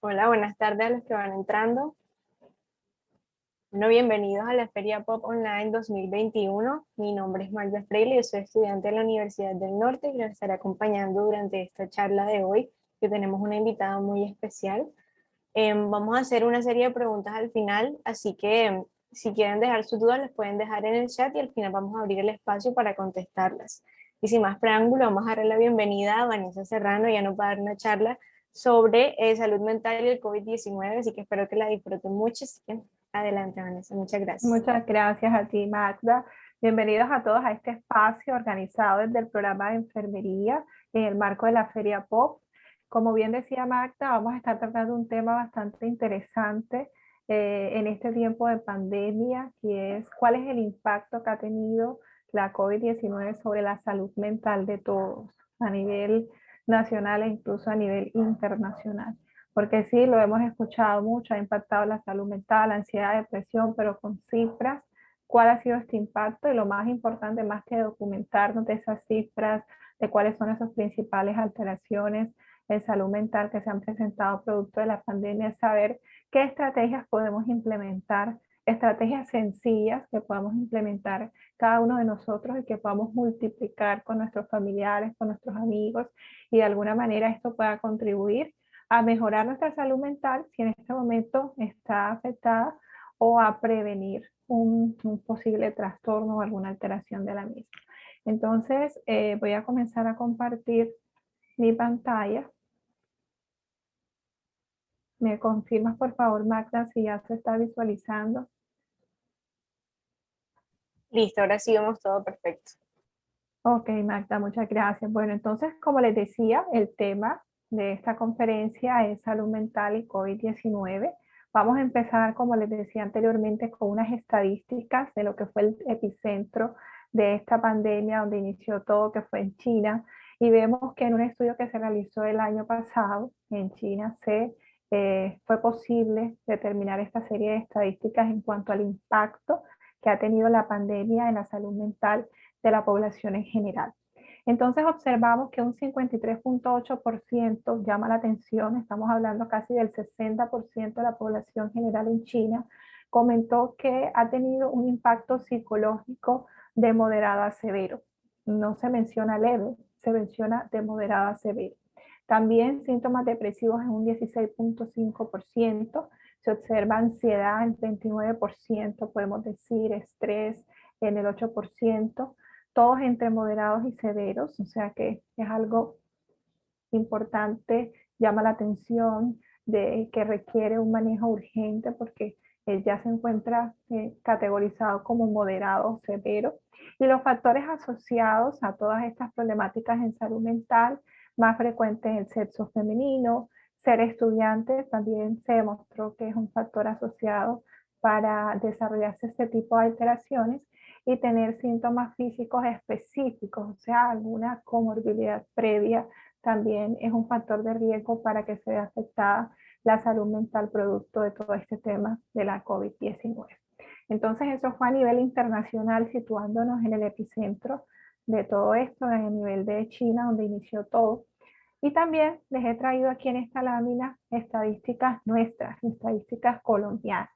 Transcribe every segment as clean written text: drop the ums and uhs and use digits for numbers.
Hola, buenas tardes a los que van entrando. Bueno, bienvenidos a la Feria Pop Online 2021. Mi nombre es Magda Freire, yo soy estudiante de la Universidad del Norte y los estaré acompañando durante esta charla de hoy, que tenemos una invitada muy especial. Vamos a hacer una serie de preguntas al final, así que si quieren dejar sus dudas, las pueden dejar en el chat y al final vamos a abrir el espacio para contestarlas. Y sin más preámbulo, vamos a darle la bienvenida a Vanessa Serrano. Ya nos va a dar una charla sobre salud mental y el COVID-19, así que espero que la disfruten mucho. Así que adelante, Vanessa, muchas gracias. Muchas gracias a ti, Magda. Bienvenidos a todos a este espacio organizado desde el programa de enfermería en el marco de la Feria Pop. Como bien decía Magda, vamos a estar tratando un tema bastante interesante en este tiempo de pandemia, que es cuál es el impacto que ha tenido la COVID-19 sobre la salud mental de todos a nivel nacional e incluso a nivel internacional. Porque sí, lo hemos escuchado mucho, ha impactado la salud mental, la ansiedad, depresión, pero con cifras, cuál ha sido este impacto y lo más importante, más que documentarnos de esas cifras, de cuáles son esas principales alteraciones en salud mental que se han presentado producto de la pandemia, es saber qué estrategias podemos implementar, estrategias sencillas que podamos implementar cada uno de nosotros y que podamos multiplicar con nuestros familiares, con nuestros amigos y de alguna manera esto pueda contribuir a mejorar nuestra salud mental si en este momento está afectada o a prevenir un posible trastorno o alguna alteración de la misma. Entonces, voy a comenzar a compartir mi pantalla. ¿Me confirmas, por favor, Magda, si ya se está visualizando? Listo, ahora sí vemos todo perfecto. Ok, Magda, muchas gracias. Bueno, entonces, como les decía, el tema de esta conferencia es salud mental y COVID-19. Vamos a empezar, como les decía anteriormente, con unas estadísticas de lo que fue el epicentro de esta pandemia, donde inició todo, que fue en China. Y vemos que en un estudio que se realizó el año pasado en China fue posible determinar esta serie de estadísticas en cuanto al impacto que ha tenido la pandemia en la salud mental de la población en general. Entonces observamos que un 53.8% llama la atención, estamos hablando casi del 60% de la población general en China, comentó que ha tenido un impacto psicológico de moderado a severo. No se menciona leve, se menciona de moderado a severo. También síntomas depresivos en un 16.5%, se observa ansiedad en 29%, podemos decir estrés en el 8%, todos entre moderados y severos, o sea que es algo importante, llama la atención de que requiere un manejo urgente porque él ya se encuentra categorizado como moderado o severo. Y los factores asociados a todas estas problemáticas en salud mental, más frecuente en el sexo femenino, ser estudiante también se demostró que es un factor asociado para desarrollarse este tipo de alteraciones y tener síntomas físicos específicos, o sea, alguna comorbilidad previa también es un factor de riesgo para que se vea afectada la salud mental producto de todo este tema de la COVID-19. Entonces eso fue a nivel internacional, situándonos en el epicentro de todo esto, en el nivel de China, donde inició todo. Y también les he traído aquí en esta lámina estadísticas nuestras, estadísticas colombianas,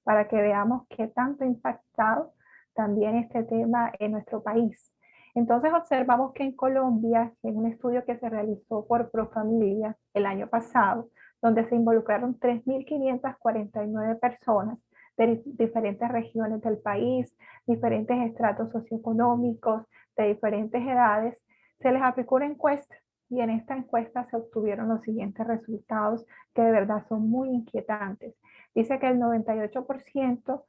para que veamos qué tanto ha impactado también este tema en nuestro país. Entonces observamos que en Colombia, en un estudio que se realizó por Profamilia el año pasado, donde se involucraron 3.549 personas de diferentes regiones del país, diferentes estratos socioeconómicos, de diferentes edades, se les aplicó una encuesta y en esta encuesta se obtuvieron los siguientes resultados que de verdad son muy inquietantes. Dice que el 98%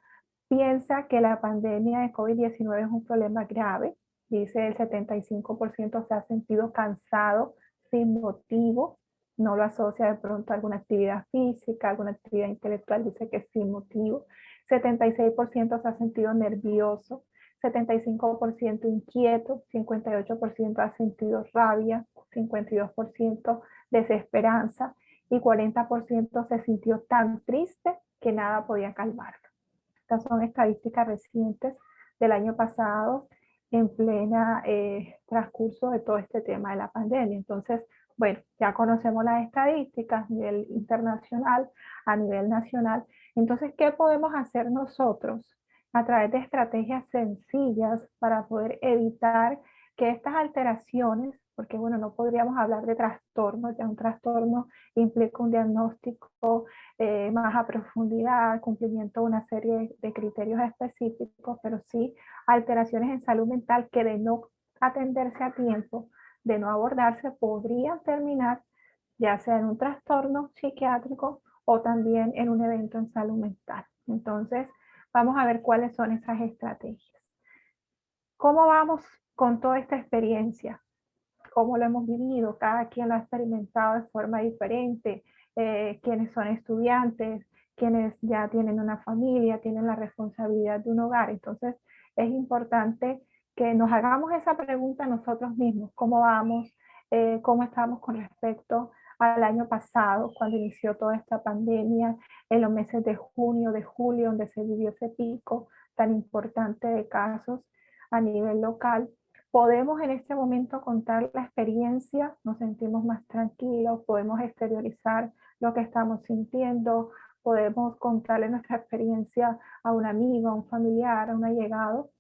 piensa que la pandemia de COVID-19 es un problema grave. Dice el 75% se ha sentido cansado sin motivo, no lo asocia de pronto a alguna actividad física, alguna actividad intelectual, dice que sin motivo. 76% se ha sentido nervioso, 75% inquieto, 58% ha sentido rabia, 52% desesperanza y 40% se sintió tan triste que nada podía calmarlo. Estas son estadísticas recientes del año pasado en plena transcurso de todo este tema de la pandemia. Entonces, Bueno, ya conocemos las estadísticas a nivel internacional, a nivel nacional. Entonces, ¿qué podemos hacer nosotros a través de estrategias sencillas para poder evitar que estas alteraciones, porque bueno, no podríamos hablar de trastornos, ya un trastorno implica un diagnóstico más a profundidad, cumplimiento de una serie de criterios específicos, pero sí alteraciones en salud mental que de no atenderse a tiempo, de no abordarse, podrían terminar ya sea en un trastorno psiquiátrico o también en un evento en salud mental. Entonces, vamos a ver cuáles son esas estrategias. ¿Cómo vamos con toda esta experiencia? ¿Cómo lo hemos vivido? Cada quien lo ha experimentado de forma diferente. Quienes son estudiantes, quienes ya tienen una familia, tienen la responsabilidad de un hogar. Entonces, es importante que nos hagamos esa pregunta nosotros mismos. ¿Cómo vamos? ¿Cómo estamos con respecto al año pasado, cuando inició toda esta pandemia, en los meses de junio, de julio, donde se vivió ese pico tan importante de casos a nivel local? Podemos en este momento contar la experiencia, nos sentimos más tranquilos, podemos exteriorizar lo que estamos sintiendo, podemos contarle nuestra experiencia a un amigo, a un familiar, a un allegado.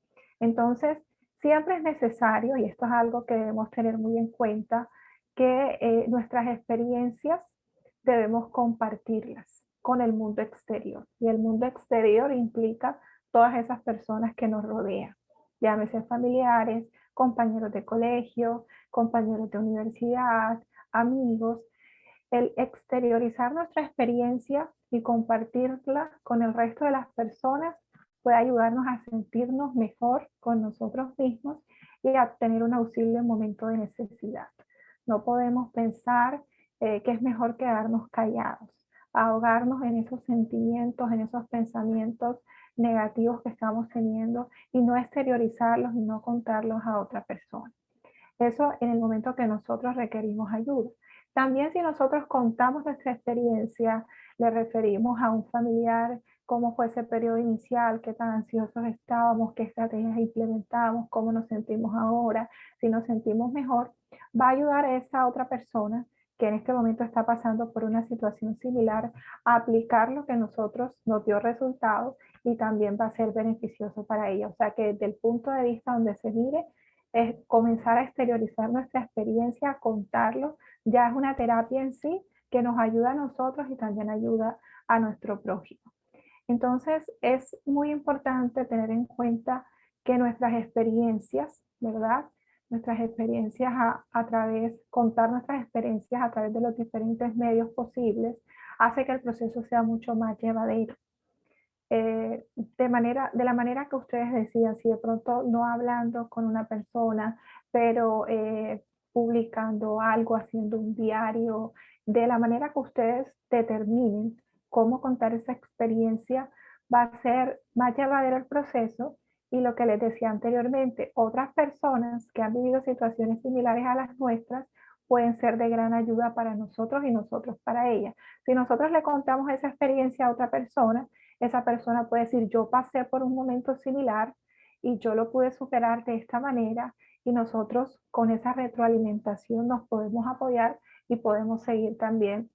Entonces, siempre es necesario, y esto es algo que debemos tener muy en cuenta, que nuestras experiencias debemos compartirlas con el mundo exterior. Y el mundo exterior implica todas esas personas que nos rodean, llámese familiares, compañeros de colegio, compañeros de universidad, amigos. El exteriorizar nuestra experiencia y compartirla con el resto de las personas puede ayudarnos a sentirnos mejor con nosotros mismos y a tener un auxilio en momento de necesidad. No podemos pensar que es mejor quedarnos callados, ahogarnos en esos sentimientos, en esos pensamientos negativos que estamos teniendo y no exteriorizarlos y no contarlos a otra persona. Eso en el momento que nosotros requerimos ayuda. También si nosotros contamos nuestra experiencia, le referimos a un familiar cómo fue ese periodo inicial, qué tan ansiosos estábamos, qué estrategias implementamos, cómo nos sentimos ahora, si nos sentimos mejor, va a ayudar a esa otra persona que en este momento está pasando por una situación similar a aplicar lo que nosotros nos dio resultados y también va a ser beneficioso para ella. O sea que desde el punto de vista donde se mire, es comenzar a exteriorizar nuestra experiencia, a contarlo, ya es una terapia en sí que nos ayuda a nosotros y también ayuda a nuestro prójimo. Entonces es muy importante tener en cuenta que nuestras experiencias, ¿verdad? Nuestras experiencias a través, contar nuestras experiencias a través de los diferentes medios posibles, hace que el proceso sea mucho más llevadero. De la manera que ustedes decían, si de pronto no hablando con una persona, pero publicando algo, haciendo un diario, de la manera que ustedes determinen cómo contar esa experiencia, va a ser más llevadero el proceso. Y lo que les decía anteriormente, otras personas que han vivido situaciones similares a las nuestras pueden ser de gran ayuda para nosotros y nosotros para ellas. Si nosotros le contamos esa experiencia a otra persona, esa persona puede decir, yo pasé por un momento similar y yo lo pude superar de esta manera, y nosotros con esa retroalimentación nos podemos apoyar y podemos seguir también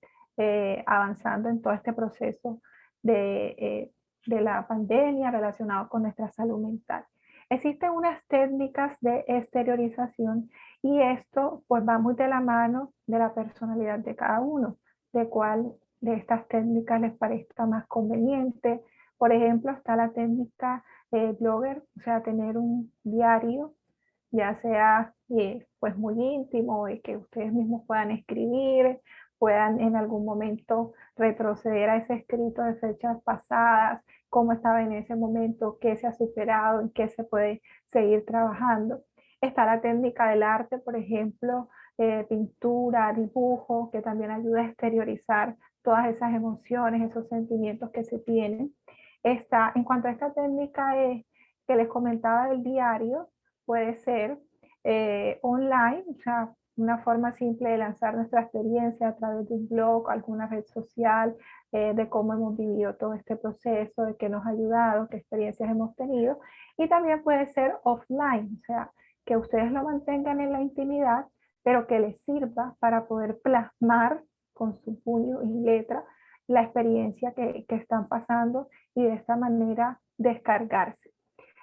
avanzando en todo este proceso de la pandemia relacionado con nuestra salud mental. Existen unas técnicas de exteriorización y esto pues va muy de la mano de la personalidad de cada uno, de cuál de estas técnicas les parezca más conveniente. Por ejemplo, está la técnica blogger, o sea, tener un diario, ya sea pues muy íntimo y que ustedes mismos puedan escribir, puedan en algún momento retroceder a ese escrito de fechas pasadas, cómo estaba en ese momento, qué se ha superado, en qué se puede seguir trabajando. Está la técnica del arte, por ejemplo, pintura, dibujo, que también ayuda a exteriorizar todas esas emociones, esos sentimientos que se tienen. Está, en cuanto a esta técnica que les comentaba del diario, puede ser online, o sea, una forma simple de lanzar nuestra experiencia a través de un blog, alguna red social, de cómo hemos vivido todo este proceso, de qué nos ha ayudado, qué experiencias hemos tenido. Y también puede ser offline, o sea, que ustedes lo mantengan en la intimidad, pero que les sirva para poder plasmar con su puño y letra la experiencia que están pasando y de esta manera descargarse.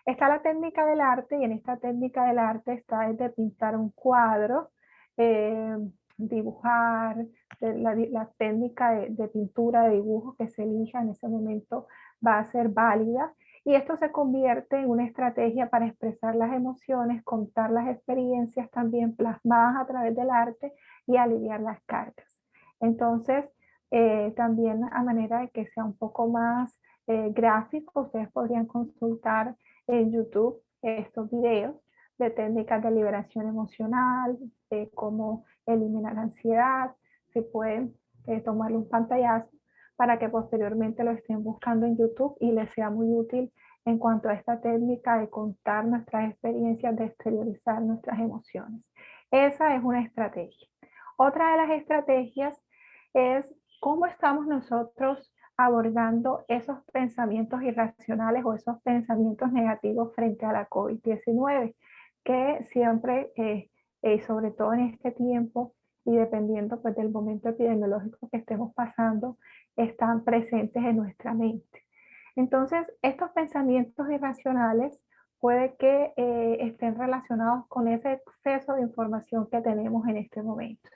Está la técnica del arte y en esta técnica del arte está desde pintar un cuadro, eh, dibujar, la técnica de pintura, de dibujo que se elija en ese momento va a ser válida y esto se convierte en una estrategia para expresar las emociones, contar las experiencias también plasmadas a través del arte y aliviar las cargas. Entonces, también a manera de que sea un poco más gráfico, ustedes podrían consultar en YouTube estos videos de técnicas de liberación emocional, de cómo eliminar la ansiedad, si pueden tomarle un pantallazo para que posteriormente lo estén buscando en YouTube y les sea muy útil en cuanto a esta técnica de contar nuestras experiencias, de exteriorizar nuestras emociones. Esa es una estrategia. Otra de las estrategias es cómo estamos nosotros abordando esos pensamientos irracionales o esos pensamientos negativos frente a la COVID-19, que siempre, sobre todo en este tiempo y dependiendo pues, del momento epidemiológico que estemos pasando, están presentes en nuestra mente. Entonces, estos pensamientos irracionales puede que estén relacionados con ese exceso de información que tenemos en este momento.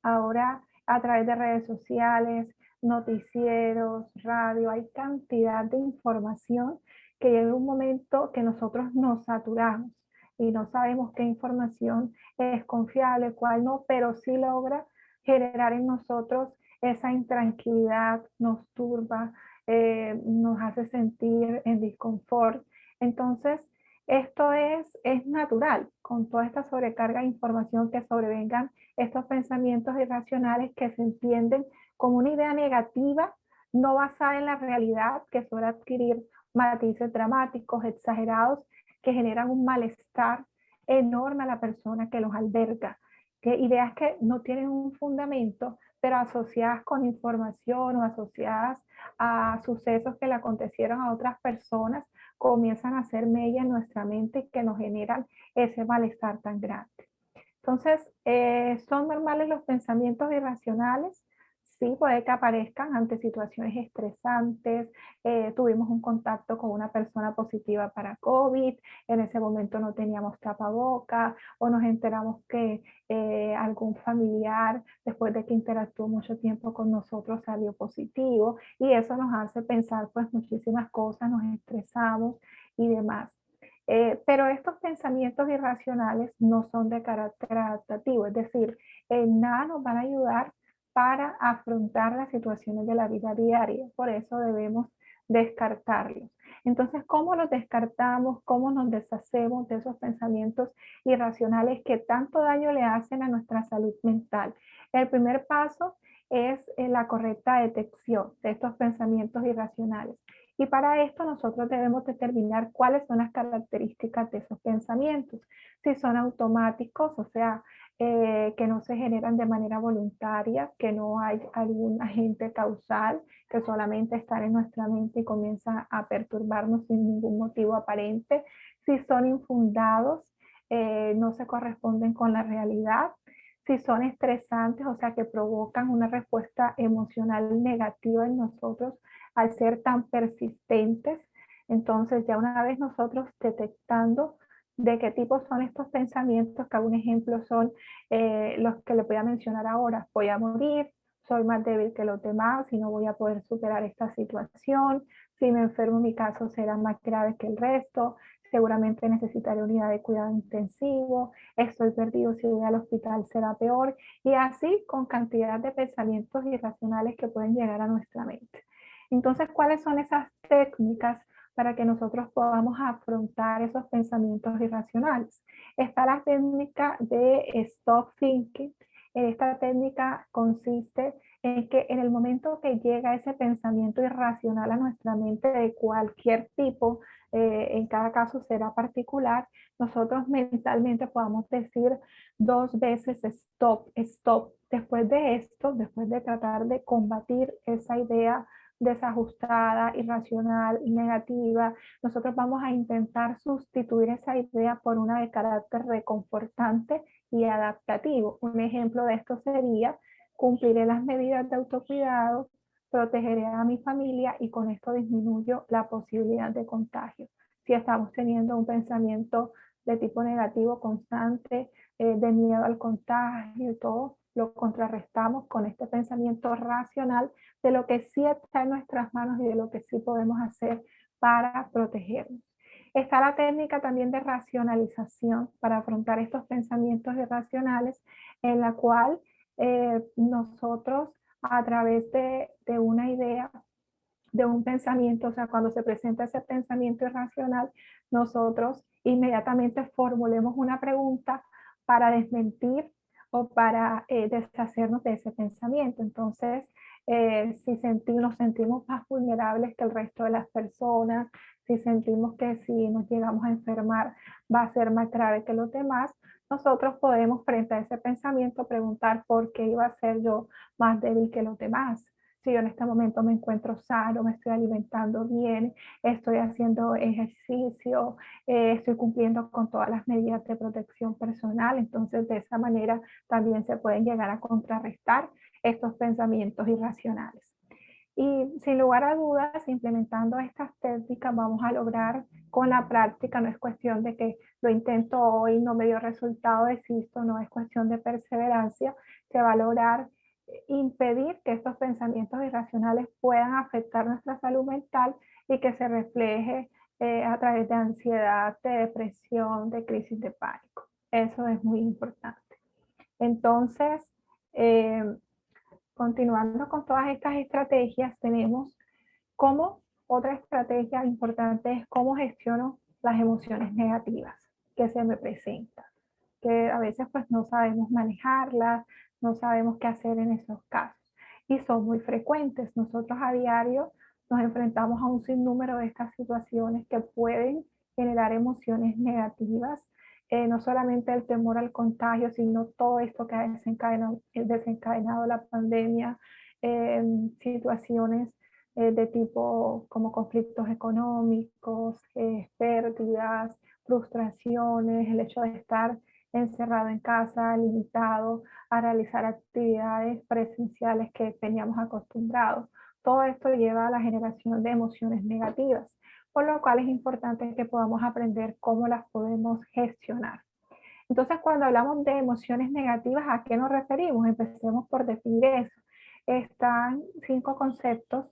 Ahora, a través de redes sociales, noticieros, radio, hay cantidad de información que llega un momento que nosotros nos saturamos y no sabemos qué información es confiable, cuál no, pero sí logra generar en nosotros esa intranquilidad, nos turba, nos hace sentir en disconfort. Entonces, esto es natural, con toda esta sobrecarga de información que sobrevengan estos pensamientos irracionales que se entienden como una idea negativa, no basada en la realidad, que suele adquirir matices dramáticos, exagerados, que generan un malestar enorme a la persona que los alberga. Que ideas que no tienen un fundamento, pero asociadas con información o asociadas a sucesos que le acontecieron a otras personas, comienzan a hacer mella en nuestra mente y que nos generan ese malestar tan grande. Entonces, ¿son normales los pensamientos irracionales? Sí, puede que aparezcan ante situaciones estresantes. Tuvimos un contacto con una persona positiva para COVID, en ese momento no teníamos tapaboca, o nos enteramos que algún familiar, después de que interactuó mucho tiempo con nosotros, salió positivo, y eso nos hace pensar pues muchísimas cosas, nos estresamos y demás. Pero estos pensamientos irracionales no son de carácter adaptativo, es decir, en nada nos van a ayudar para afrontar las situaciones de la vida diaria, por eso debemos descartarlos. Entonces, ¿cómo los descartamos? ¿Cómo nos deshacemos de esos pensamientos irracionales que tanto daño le hacen a nuestra salud mental? El primer paso es la correcta detección de estos pensamientos irracionales. Y para esto nosotros debemos determinar cuáles son las características de esos pensamientos. Si son automáticos, o sea, que no se generan de manera voluntaria, que no hay algún agente causal, que solamente están en nuestra mente y comienzan a perturbarnos sin ningún motivo aparente. Si son infundados, no se corresponden con la realidad. Si son estresantes, o sea, que provocan una respuesta emocional negativa en nosotros, al ser tan persistentes. Entonces, ya una vez nosotros detectando de qué tipo son estos pensamientos, que un ejemplo son los que les voy a mencionar ahora: voy a morir, soy más débil que los demás y no voy a poder superar esta situación, si me enfermo mi caso será más grave que el resto, seguramente necesitaré unidad de cuidado intensivo, estoy perdido, si voy al hospital será peor, y así con cantidad de pensamientos irracionales que pueden llegar a nuestra mente. Entonces, ¿cuáles son esas técnicas para que nosotros podamos afrontar esos pensamientos irracionales? Está la técnica de Stop Thinking. Esta técnica consiste en que en el momento que llega ese pensamiento irracional a nuestra mente de cualquier tipo, en cada caso será particular, nosotros mentalmente podamos decir 2 veces stop, stop. Después de esto, después de tratar de combatir esa idea desajustada, irracional, negativa, nosotros vamos a intentar sustituir esa idea por una de carácter reconfortante y adaptativo. Un ejemplo de esto sería: cumpliré las medidas de autocuidado, protegeré a mi familia y con esto disminuyo la posibilidad de contagio. Si estamos teniendo un pensamiento de tipo negativo constante, de miedo al contagio y todo, lo contrarrestamos con este pensamiento racional de lo que sí está en nuestras manos y de lo que sí podemos hacer para protegernos. Está la técnica también de racionalización para afrontar estos pensamientos irracionales, en la cual nosotros, a través de una idea, de un pensamiento, o sea, cuando se presenta ese pensamiento irracional, nosotros inmediatamente formulemos una pregunta para desmentir o para deshacernos de ese pensamiento. Entonces, si nos sentimos más vulnerables que el resto de las personas, si sentimos que si nos llegamos a enfermar va a ser más grave que los demás, nosotros podemos, frente a ese pensamiento, preguntar por qué iba a ser yo más débil que los demás. Si yo en este momento me encuentro sano, me estoy alimentando bien, estoy haciendo ejercicio, estoy cumpliendo con todas las medidas de protección personal, entonces de esa manera también se pueden llegar a contrarrestar estos pensamientos irracionales. Y sin lugar a dudas, implementando estas técnicas vamos a lograr con la práctica. No es cuestión de que lo intento hoy, no me dio resultado, desisto, no es cuestión de perseverancia. Se va a lograr impedir que estos pensamientos irracionales puedan afectar nuestra salud mental y que se refleje a través de ansiedad, de depresión, de crisis de pánico. Eso es muy importante. Entonces, continuando con todas estas estrategias, tenemos como otra estrategia importante es cómo gestiono las emociones negativas que se me presentan, que a veces pues no sabemos manejarlas, no sabemos qué hacer en esos casos. Y son muy frecuentes. Nosotros a diario nos enfrentamos a un sinnúmero de estas situaciones que pueden generar emociones negativas. No solamente el temor al contagio, sino todo esto que ha desencadenado la pandemia, situaciones de tipo como conflictos económicos, pérdidas, frustraciones, el hecho de estar encerrado en casa, limitado a realizar actividades presenciales que teníamos acostumbrados. Todo esto lleva a la generación de emociones negativas, por lo cual es importante que podamos aprender cómo las podemos gestionar. Entonces, cuando hablamos de emociones negativas, ¿a qué nos referimos? Empecemos por definir eso. Están 5 conceptos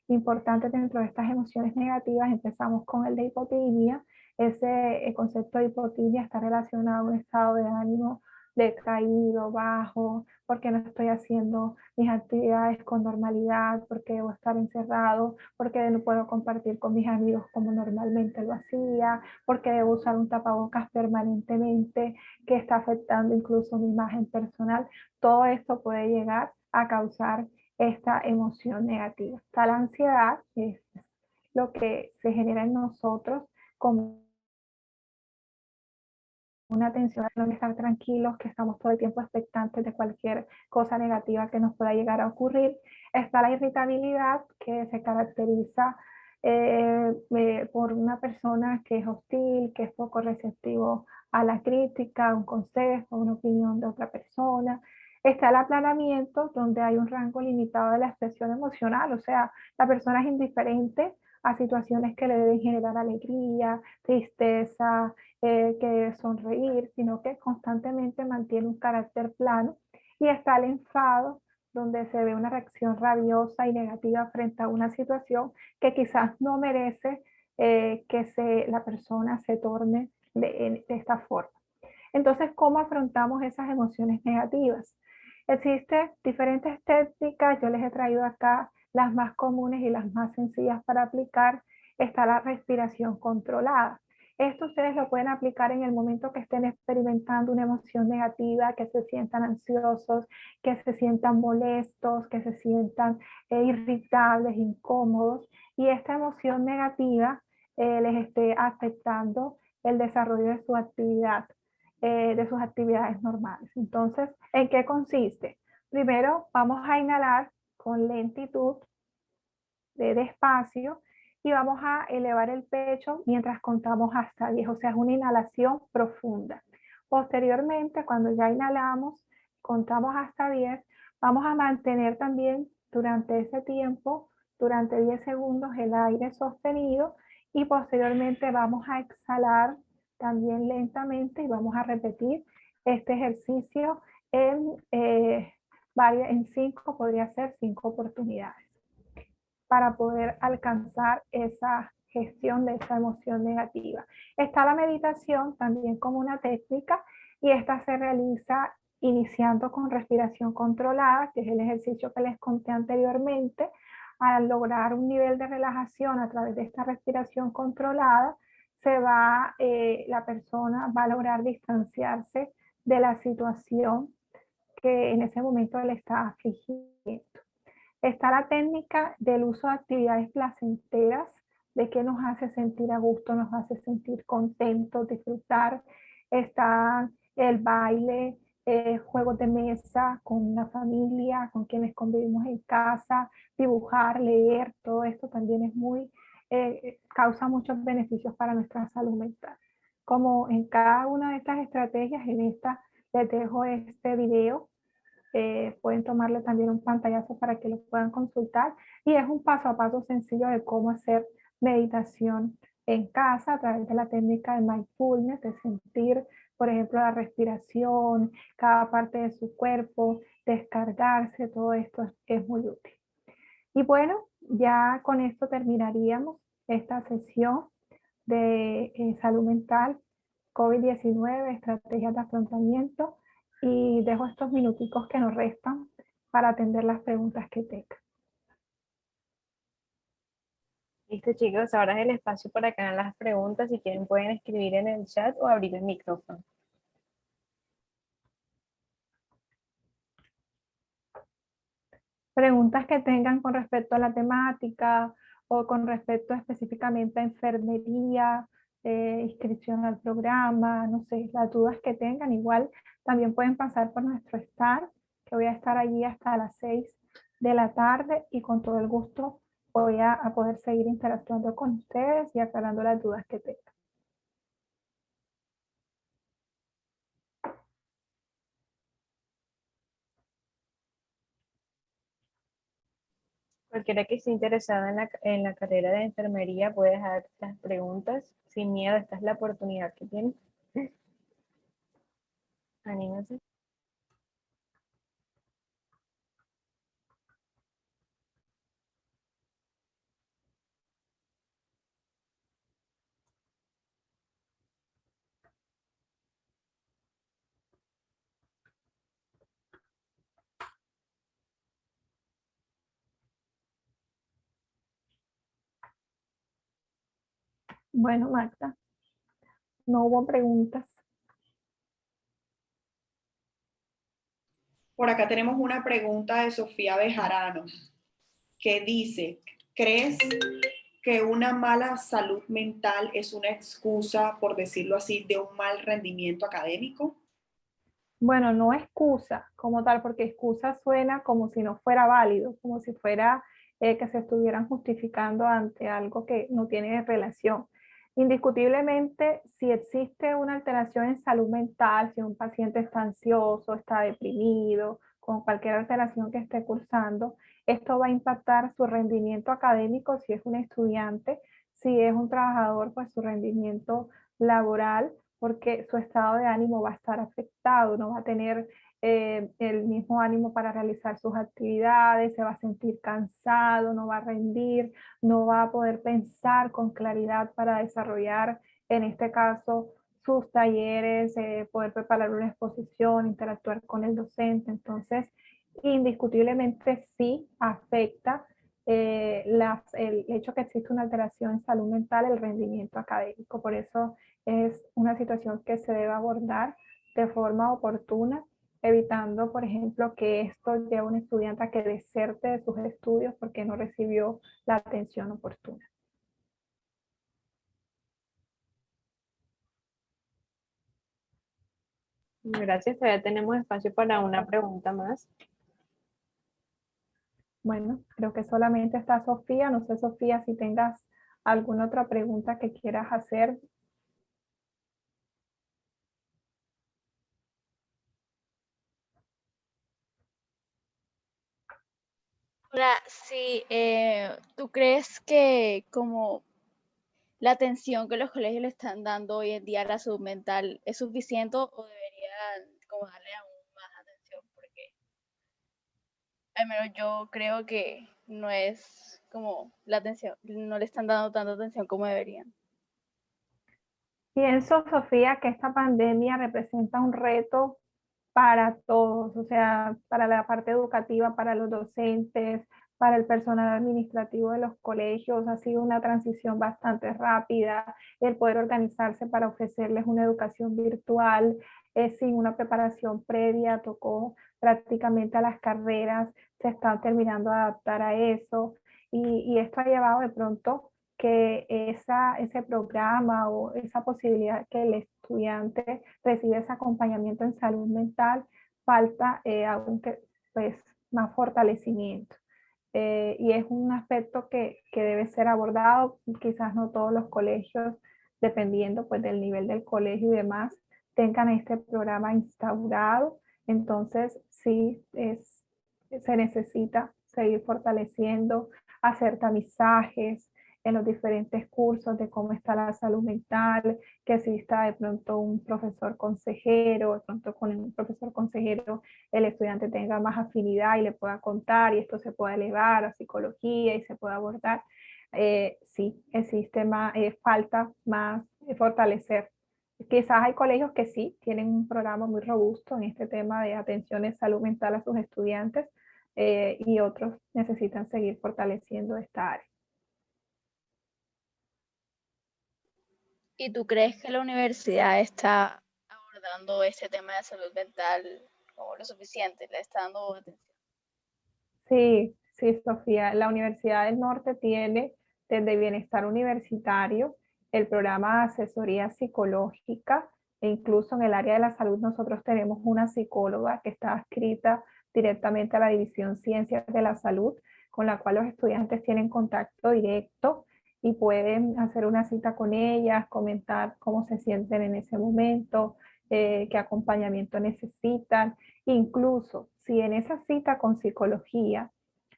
importantes dentro de estas emociones negativas. Empezamos con el de hipotimia. Ese concepto de hipotimia está relacionado a un estado de ánimo decaído, bajo, porque no estoy haciendo mis actividades con normalidad, porque debo estar encerrado, porque no puedo compartir con mis amigos como normalmente lo hacía, porque debo usar un tapabocas permanentemente, que está afectando incluso mi imagen personal. Todo esto puede llegar a causar esta emoción negativa. Está la ansiedad, que es lo que se genera en nosotros como una tensión, no estar tranquilos, que estamos todo el tiempo expectantes de cualquier cosa negativa que nos pueda llegar a ocurrir. Está la irritabilidad, que se caracteriza por una persona que es hostil, que es poco receptivo a la crítica, a un consejo, a una opinión de otra persona. Está el aplanamiento, donde hay un rango limitado de la expresión emocional, o sea, la persona es indiferente a situaciones que le deben generar alegría, tristeza, que sonreír, sino que constantemente mantiene un carácter plano. Y está el enfado, donde se ve una reacción rabiosa y negativa frente a una situación que quizás no merece que la persona se torne de esta forma. Entonces, ¿cómo afrontamos esas emociones negativas? Existen diferentes técnicas, yo les he traído acá las más comunes y las más sencillas para aplicar. Está la respiración controlada. Esto ustedes lo pueden aplicar en el momento que estén experimentando una emoción negativa, que se sientan ansiosos, que se sientan molestos, que se sientan irritables, incómodos, y esta emoción negativa les esté afectando el desarrollo de sus actividades normales. Entonces, ¿en qué consiste? Primero, vamos a inhalar con lentitud, despacio, y vamos a elevar el pecho mientras contamos hasta 10, o sea, es una inhalación profunda. Posteriormente, cuando ya inhalamos, contamos hasta 10, vamos a mantener también durante ese tiempo, durante 10 segundos, el aire sostenido y posteriormente vamos a exhalar también lentamente y vamos a repetir este ejercicio en 5, podría ser 5 oportunidades para poder alcanzar esa gestión de esa emoción negativa. Está la meditación también como una técnica y esta se realiza iniciando con respiración controlada, que es el ejercicio que les conté anteriormente. Al lograr un nivel de relajación a través de esta respiración controlada, la persona va a lograr distanciarse de la situación que en ese momento le está afligiendo. Está la técnica del uso de actividades placenteras, de que nos hace sentir a gusto, nos hace sentir contentos, disfrutar. Está el baile, juegos de mesa con la familia, con quienes convivimos en casa, dibujar, leer, todo esto también causa muchos beneficios para nuestra salud mental. Como en cada una de estas estrategias, en esta les dejo este video. Pueden tomarle también un pantallazo para que lo puedan consultar y es un paso a paso sencillo de cómo hacer meditación en casa a través de la técnica de mindfulness, de sentir, por ejemplo, la respiración, cada parte de su cuerpo, descargarse, todo esto es muy útil. Y bueno, ya con esto terminaríamos esta sesión de salud mental, COVID-19, estrategias de afrontamiento, y dejo estos minuticos que nos restan para atender las preguntas que tengan. Listo, chicos, ahora es el espacio para que hagan las preguntas. Si quieren pueden escribir en el chat o abrir el micrófono. Preguntas que tengan con respecto a la temática o con respecto específicamente a enfermería, inscripción al programa, no sé, las dudas que tengan, igual también pueden pasar por nuestro stand, que voy a estar allí hasta las 6 de la tarde y con todo el gusto voy a poder seguir interactuando con ustedes y aclarando las dudas que tengan. Cualquiera que esté interesada en la carrera de enfermería puede dejar las preguntas sin miedo. Esta es la oportunidad que tienen. Anímense. Bueno, Magda, no hubo preguntas. Por acá tenemos una pregunta de Sofía Bejarano que dice, ¿crees que una mala salud mental es una excusa, por decirlo así, de un mal rendimiento académico? Bueno, no excusa como tal, porque excusa suena como si no fuera válido, como si fuera que se estuvieran justificando ante algo que no tiene relación. Indiscutiblemente, si existe una alteración en salud mental, si un paciente está ansioso, está deprimido, con cualquier alteración que esté cursando, esto va a impactar su rendimiento académico si es un estudiante, si es un trabajador, pues su rendimiento laboral, porque su estado de ánimo va a estar afectado, no va a tener el mismo ánimo para realizar sus actividades, se va a sentir cansado, no va a rendir, no va a poder pensar con claridad para desarrollar, en este caso, sus talleres, poder preparar una exposición, interactuar con el docente. Entonces, indiscutiblemente sí afecta el hecho que existe una alteración en salud mental, el rendimiento académico. Por eso es una situación que se debe abordar de forma oportuna, evitando, por ejemplo, que esto lleve a un estudiante a que deserte de sus estudios porque no recibió la atención oportuna. Gracias, todavía tenemos espacio para una pregunta más. Bueno, creo que solamente está Sofía. No sé, Sofía, si tengas alguna otra pregunta que quieras hacer. Ahora, sí, ¿tú crees que como la atención que los colegios le están dando hoy en día a la salud mental es suficiente o deberían como darle aún más atención? Porque al menos yo creo que no es como la atención, no le están dando tanta atención como deberían. Pienso, Sofía, que esta pandemia representa un reto para todos, o sea, para la parte educativa, para los docentes, para el personal administrativo de los colegios. Ha sido una transición bastante rápida, el poder organizarse para ofrecerles una educación virtual sin una preparación previa, tocó prácticamente a las carreras, se están terminando de adaptar a eso y esto ha llevado de pronto que ese programa o esa posibilidad que el estudiante recibe ese acompañamiento en salud mental, falta aún que, pues, más fortalecimiento. Y es un aspecto que debe ser abordado, quizás no todos los colegios, dependiendo pues del nivel del colegio y demás, tengan este programa instaurado, entonces sí se necesita seguir fortaleciendo, hacer tamizajes en los diferentes cursos de cómo está la salud mental, que exista de pronto un profesor consejero, de pronto con un profesor consejero el estudiante tenga más afinidad y le pueda contar y esto se pueda elevar a psicología y se pueda abordar. Sí, existe más, falta más fortalecer. Quizás hay colegios que sí tienen un programa muy robusto en este tema de atención de salud mental a sus estudiantes y otros necesitan seguir fortaleciendo esta área. ¿Y tú crees que la universidad está abordando este tema de salud mental como lo suficiente? ¿Le está dando atención? Sí, sí, Sofía. La Universidad del Norte tiene desde bienestar universitario el programa de asesoría psicológica e incluso en el área de la salud nosotros tenemos una psicóloga que está adscrita directamente a la División Ciencias de la Salud, con la cual los estudiantes tienen contacto directo y pueden hacer una cita con ellas, comentar cómo se sienten en ese momento, qué acompañamiento necesitan. Incluso si en esa cita con psicología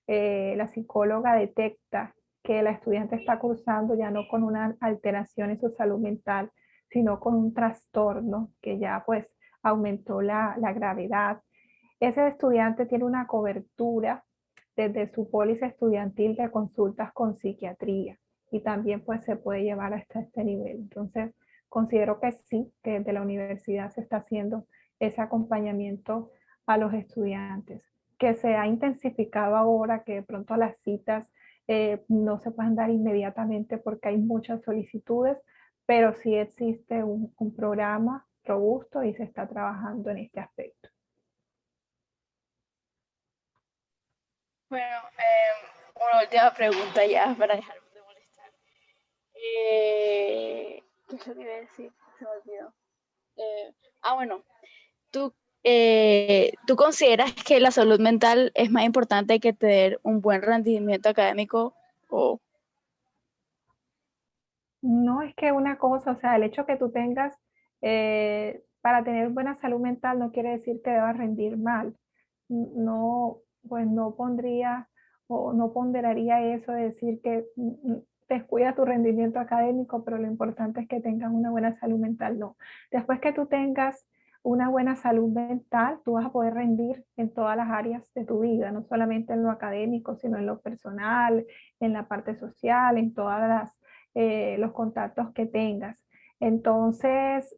la psicóloga detecta que la estudiante está cursando ya no con una alteración en su salud mental, sino con un trastorno que ya pues aumentó la gravedad, ese estudiante tiene una cobertura desde su póliza estudiantil de consultas con psiquiatría y también pues se puede llevar hasta este nivel. Entonces, considero que sí, que desde la universidad se está haciendo ese acompañamiento a los estudiantes, que se ha intensificado ahora, que de pronto las citas no se pueden dar inmediatamente porque hay muchas solicitudes, pero sí existe un programa robusto y se está trabajando en este aspecto. Bueno, una última pregunta ya para dejar de molestar. ¿Qué es lo que iba a decir? Se me olvidó. Bueno, ¿tú, ¿tú consideras que la salud mental es más importante que tener un buen rendimiento académico? O No es que una cosa, o sea, el hecho que tú tengas, para tener buena salud mental no quiere decir que debas rendir mal. No, pues no pondría o no ponderaría eso de decir que descuida tu rendimiento académico, pero lo importante es que tengas una buena salud mental. No. Después que tú tengas una buena salud mental, tú vas a poder rendir en todas las áreas de tu vida, no solamente en lo académico, sino en lo personal, en la parte social, en todas los contactos que tengas. Entonces,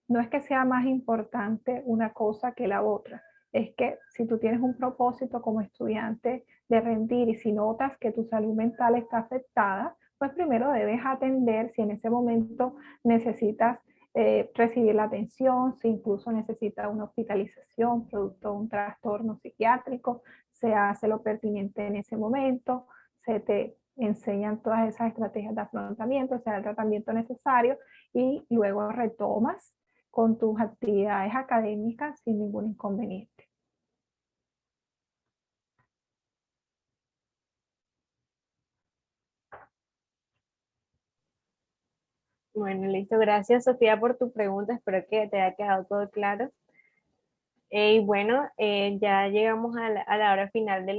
no es que sea más importante una cosa que la otra, es que si tú tienes un propósito como estudiante de rendir y si notas que tu salud mental está afectada, pues primero debes atender si en ese momento necesitas recibir la atención, si incluso necesitas una hospitalización producto de un trastorno psiquiátrico, se hace lo pertinente en ese momento, se te enseñan todas esas estrategias de afrontamiento, sea el tratamiento necesario y luego retomas con tus actividades académicas sin ningún inconveniente. Bueno, listo. Gracias, Sofía, por tu pregunta. Espero que te haya quedado todo claro. Y bueno, ya llegamos a la hora final de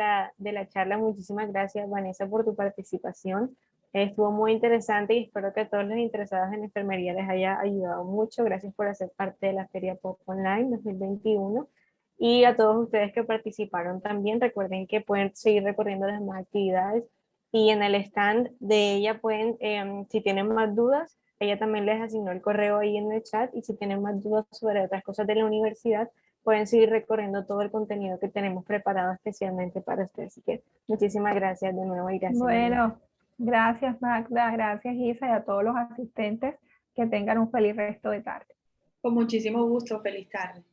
la charla. Muchísimas gracias, Vanessa, por tu participación. Estuvo muy interesante y espero que a todos los interesados en enfermería les haya ayudado mucho. Gracias por hacer parte de la Feria Pop Online 2021. Y a todos ustedes que participaron también, recuerden que pueden seguir recorriendo las demás actividades y en el stand de ella pueden, si tienen más dudas, ella también les asignó el correo ahí en el chat y si tienen más dudas sobre otras cosas de la universidad, pueden seguir recorriendo todo el contenido que tenemos preparado especialmente para ustedes. Así que muchísimas gracias de nuevo y gracias, Vanessa. Bueno, gracias Magda, gracias Isa y a todos los asistentes. Que tengan un feliz resto de tarde. Con muchísimo gusto, feliz tarde.